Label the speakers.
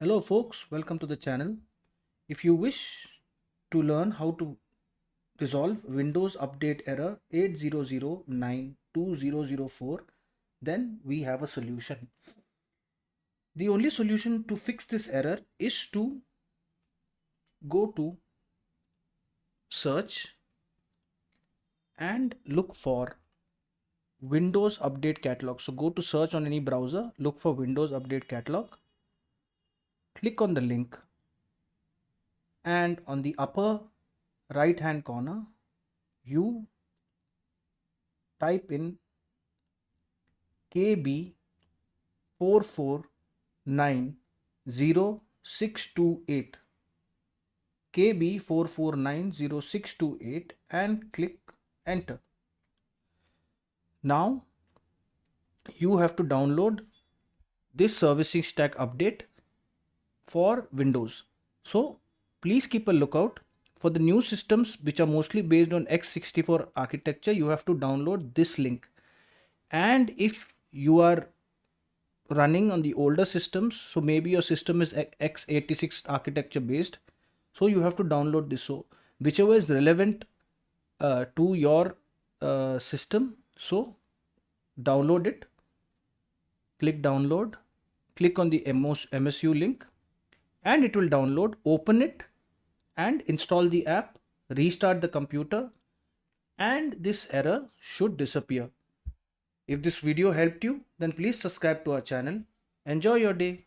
Speaker 1: Hello folks, welcome to the channel. If you wish to learn how to resolve Windows Update error 80092004, then we have a solution. The only solution to fix this error is to go to search and look for Windows Update Catalog. So go to search on any browser, look for Windows Update Catalog, click on the link, and on the upper right hand corner you type in KB 449068, KB 449068, and click enter. Now you have to download this servicing stack update for Windows. So please keep a lookout for the new systems which are mostly based on x64 architecture. You have to download this link, and if you are running on the older systems, so maybe your system is x86 architecture based, so you have to download this. So whichever is relevant to your system, so download it, click download, click on the MSU link, and it will download. Open it and install the app, restart the computer, and this error should disappear. If this video helped you, then please subscribe to our channel. Enjoy your day.